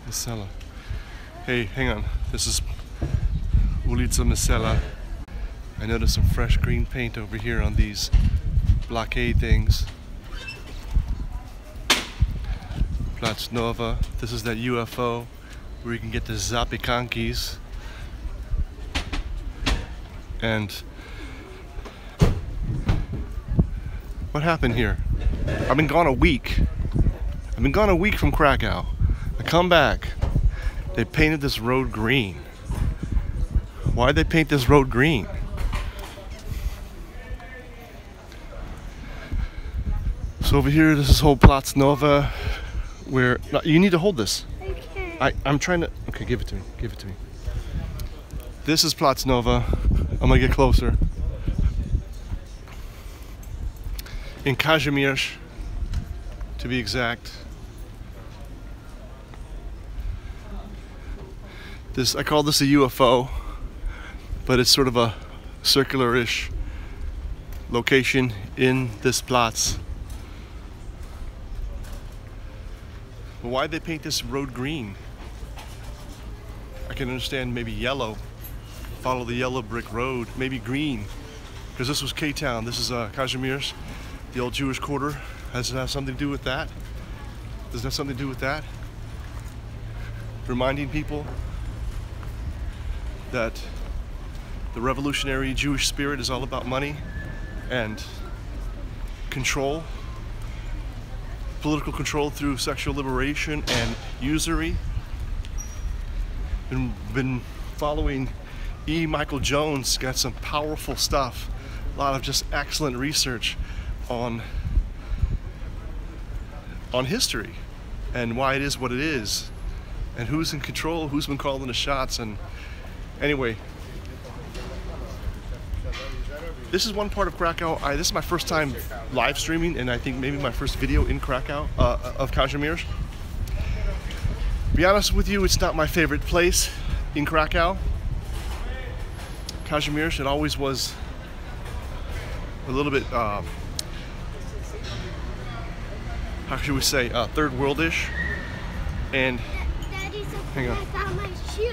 Mysela. Hey, hang on. This is Ulica Mysela. I noticed some fresh green paint over here on these blockade things. Plac Nowy. This is that UFO where you can get the Zapikankis. And what happened here? I've been gone a week. I've been gone a week from Krakow. I come back. They painted this road green. Why'd they paint this road green? So over here, this is whole Plac Nowy, where no, you need to hold this. I'm trying to. Okay, give it to me. Give it to me. This is Plac Nowy. I'm gonna get closer. In Kazimierz, to be exact. I call this a UFO, but it's sort of a circular-ish location in this Platz. But why'd they paint this road green? I can understand maybe yellow, follow the yellow brick road, maybe green, because this was K-Town. This is Kazimierz, the old Jewish quarter. Does it have something to do with that? Does it have something to do with that? Reminding people that the revolutionary Jewish spirit is all about money and control, political control through sexual liberation and usury. Been following Michael Jones, got some powerful stuff, a lot of just excellent research on history and why it is what it is and who's in control, who's been calling the shots. And anyway, this is one part of Krakow. This is my first time live streaming, and I think maybe my first video in Krakow, of Kazimierz. To be honest with you, it's not my favorite place in Krakow. Kazimierz, it always was a little bit, how should we say, third world-ish. And hang on.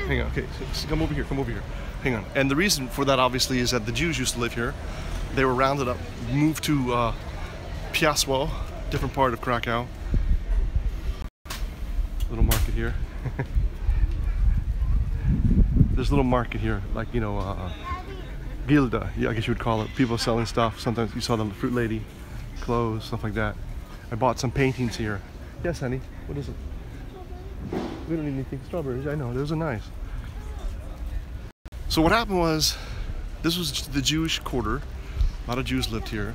Hang on, okay, so come over here, come over here. Hang on. And the reason for that, obviously, is that the Jews used to live here. They were rounded up, moved to Piasło, different part of Krakow. Little market here. There's a little market here, like, you know, Gilda, yeah, I guess you would call it. People selling stuff. Sometimes you saw the fruit lady, clothes, stuff like that. I bought some paintings here. Yes, honey, what is it? We don't need anything. Strawberries, I know, those are nice. So what happened was, this was the Jewish quarter. A lot of Jews lived here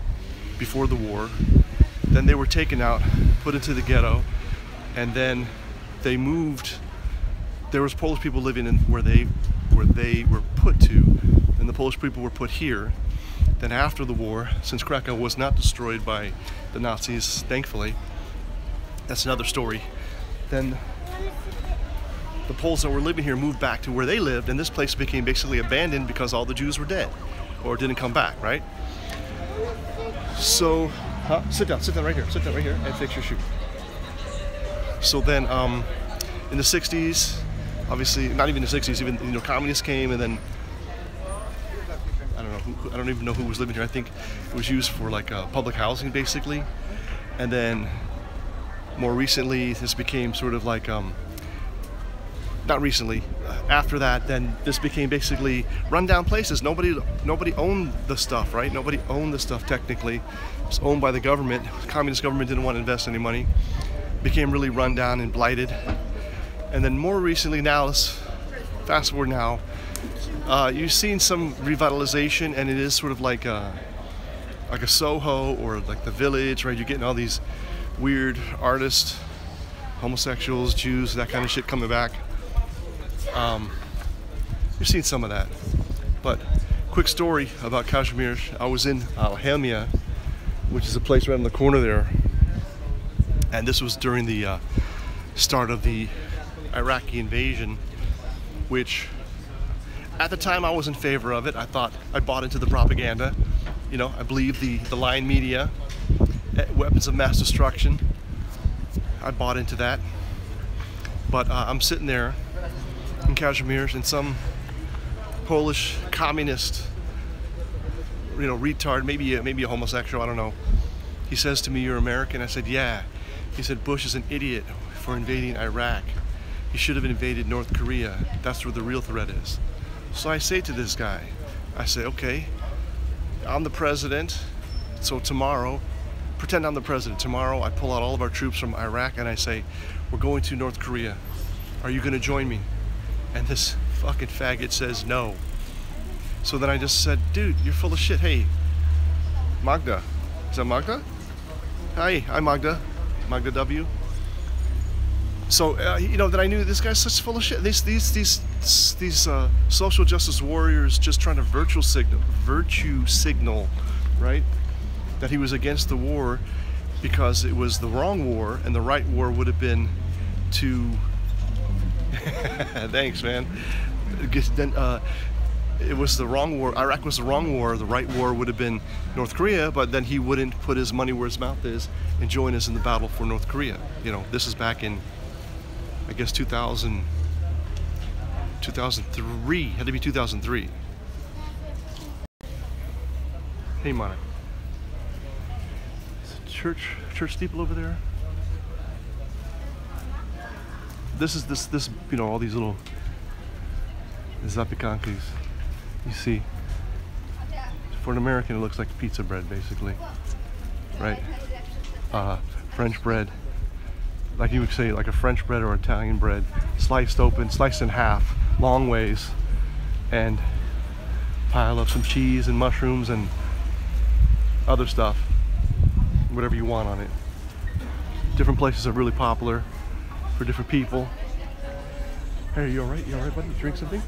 before the war. Then they were taken out, put into the ghetto, and then they moved. There was Polish people living in where they were put to, and the Polish people were put here. Then after the war, since Krakow was not destroyed by the Nazis, thankfully, that's another story. Then the Poles that were living here moved back to where they lived, and this place became basically abandoned because all the Jews were dead or didn't come back, right? So, sit down right here, and fix your shoe. So then, in the 60s, obviously, not even the 60s, even, you know, communists came, and then I don't even know who was living here. I think it was used for like public housing, basically, and then more recently, this became sort of like not recently. After that, then this became basically rundown places. Nobody owned the stuff, right? Nobody owned the stuff technically. It was owned by the government. The communist government didn't want to invest any money. Became really rundown and blighted. And then more recently, now let's fast forward now. You've seen some revitalization, and it is sort of like a Soho or like the Village, right? You're getting all these weird artists, homosexuals, Jews, that kind of shit coming back. You've seen some of that. But quick story about Kazimierz. I was in Alchemia, which is a place right on the corner there, and this was during the start of the Iraqi invasion, which at the time I was in favor of it. I bought into the propaganda. You know, I believe the lying media, weapons of mass destruction. I bought into that. But I'm sitting there in Kazimierz, and some Polish communist, retard, maybe a homosexual, I don't know. He says to me, "You're American?" I said, "Yeah." He said, "Bush is an idiot for invading Iraq. He should have invaded North Korea. That's where the real threat is." So I say to this guy, I say, "Okay, I'm the president, so tomorrow, pretend I'm the president. Tomorrow I pull out all of our troops from Iraq and I say, we're going to North Korea. Are you gonna join me?" And this fucking faggot says no. So then I just said, "Dude, you're full of shit. Hey, Magda." Is that Magda? Hi, I'm Magda. Magda W. So, that I knew this guy's such full of shit. These social justice warriors just trying to virtue signal, right? That he was against the war because it was the wrong war, and the right war would have been to... Thanks, man. Then, it was the wrong war. Iraq was the wrong war. The right war would have been North Korea, but then he wouldn't put his money where his mouth is and join us in the battle for North Korea. This is back in, I guess, 2003. Had to be 2003. Hey, Monica. Is it church steeple over there? This is all these little zapikankas. You see, for an American, it looks like pizza bread, basically, right? French bread, like you would say, like a French bread or Italian bread, sliced open, sliced in half, long ways, and pile up some cheese and mushrooms and other stuff, whatever you want on it. Different places are really popular for different people. Hey, you all right? You all right, buddy? You drink something?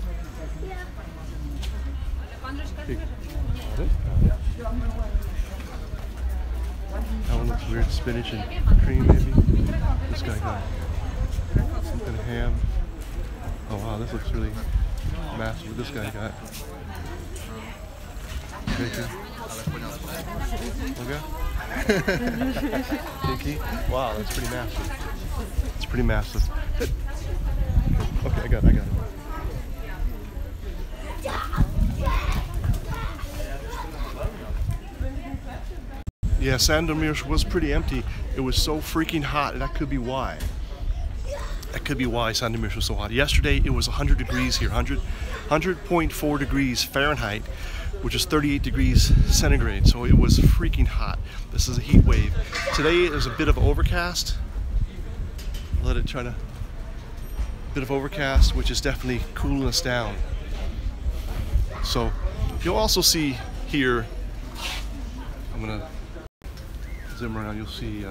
Hey. That one looks weird. Spinach and cream, maybe. This guy got some kind of ham. Oh wow, this looks really massive. What this guy got? Bacon. Okay. Pinky. Wow, that's pretty massive. It's pretty massive. Okay, I got it. Yeah, Sandomierz was pretty empty. It was so freaking hot, and that could be why. That could be why Sandomierz was so hot. Yesterday, it was 100 degrees here, 100.4 degrees Fahrenheit, which is 38 degrees centigrade, so it was freaking hot. This is a heat wave. Today, it was a bit of overcast. Let it try to... bit of overcast, which is definitely cooling us down. So, you'll also see here, I'm gonna zoom around, you'll see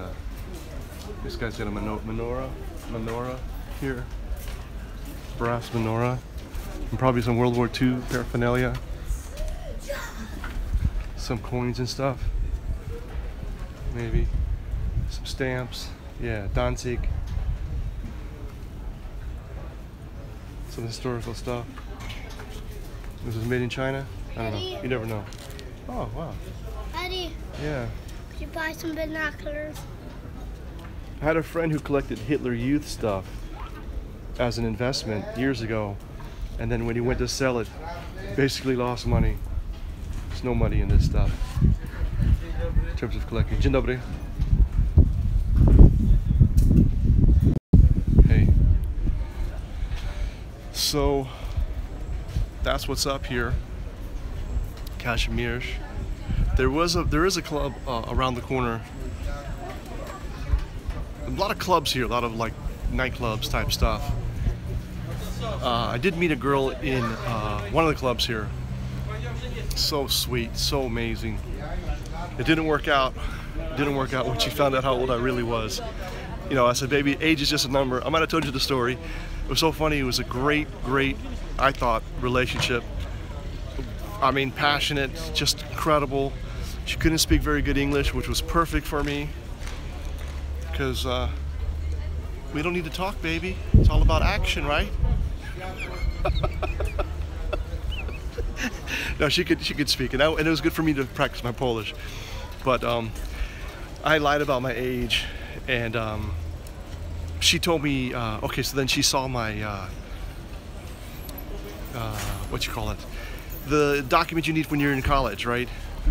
this guy's got a menorah here, brass menorah, and probably some World War II paraphernalia, some coins and stuff, maybe some stamps, yeah, Danzig, some historical stuff. This is made in China? I don't know, you never know. Oh, wow. Eddie. Yeah. Could you buy some binoculars? I had a friend who collected Hitler Youth stuff as an investment years ago, and then when he went to sell it, basically lost money. There's no money in this stuff in terms of collecting. Dzień dobry. Hey. So that's what's up here, Kazimierz. There is a club around the corner. A lot of clubs here, a lot of like nightclubs type stuff. I did meet a girl in one of the clubs here. So sweet, so amazing. It didn't work out. It didn't work out when she found out how old I really was. I said, "Baby, age is just a number." I might have told you the story. It was so funny. It was a great, I thought, relationship. I mean, passionate, just incredible. She couldn't speak very good English, which was perfect for me. Because we don't need to talk, baby. It's all about action, right? No, she could speak, and it was good for me to practice my Polish. But I lied about my age, and she told me, okay, so then she saw my, what you call it, the document you need when you're in college, right?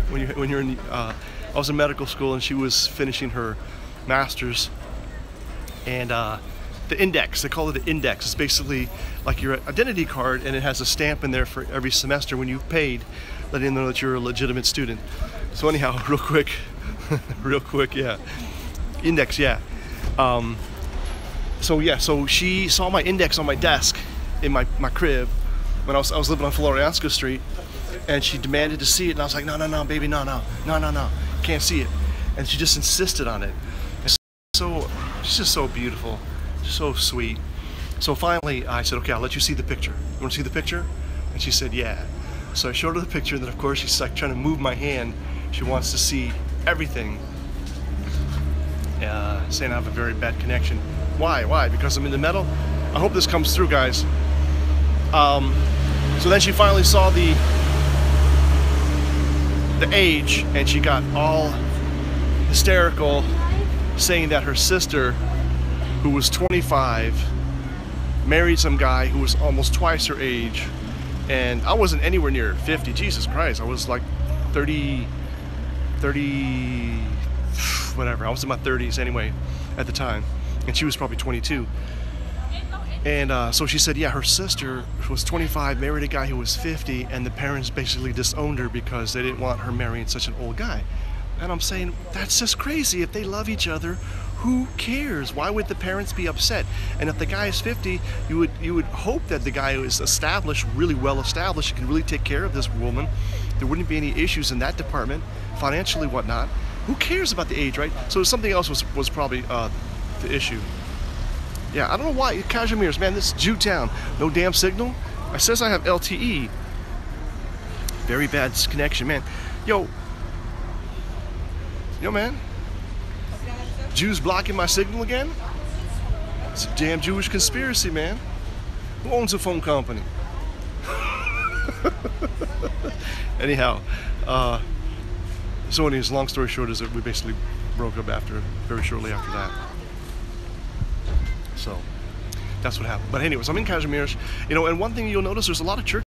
When you're in, I was in medical school and she was finishing her master's, and the index, they call it the index. It's basically like your identity card, and it has a stamp in there for every semester when you've paid, letting them know that you're a legitimate student. So anyhow, real quick, yeah, index, yeah. So she saw my index on my desk in my crib when I was living on Florianska Street, and she demanded to see it, and I was like, no, baby, no, can't see it, and she just insisted on it. So she's just so beautiful, so sweet. So finally, I said, okay, I'll let you see the picture. You want to see the picture? And she said, yeah. So I showed her the picture, and then of course she's like trying to move my hand. She wants to see everything. Saying I have a very bad connection. Why? Because I'm in the metal? I hope this comes through, guys. So then she finally saw the age, and she got all hysterical, saying that her sister, who was 25, married some guy who was almost twice her age, and I wasn't anywhere near 50. Jesus Christ, I was like 30, whatever. I was in my 30s anyway at the time, and she was probably 22. And so she said, yeah, her sister was 25, married a guy who was 50, and the parents basically disowned her because they didn't want her marrying such an old guy. And I'm saying, that's just crazy. If they love each other, who cares? Why would the parents be upset? And if the guy is 50, you would hope that the guy who is established, really well established, can really take care of this woman. There wouldn't be any issues in that department, financially, whatnot. Who cares about the age, right? So something else was probably the issue. Yeah, I don't know why. Kazimierz, man, this is Jew town. No damn signal. It says I have LTE. Very bad connection, man. Yo, man. Jews blocking my signal again? It's a damn Jewish conspiracy, man. Who owns a phone company? Anyhow, so anyways, long story short is that we basically broke up very shortly after that. So that's what happened. But anyways, I'm in Kazimierz, and one thing you'll notice, there's a lot of churches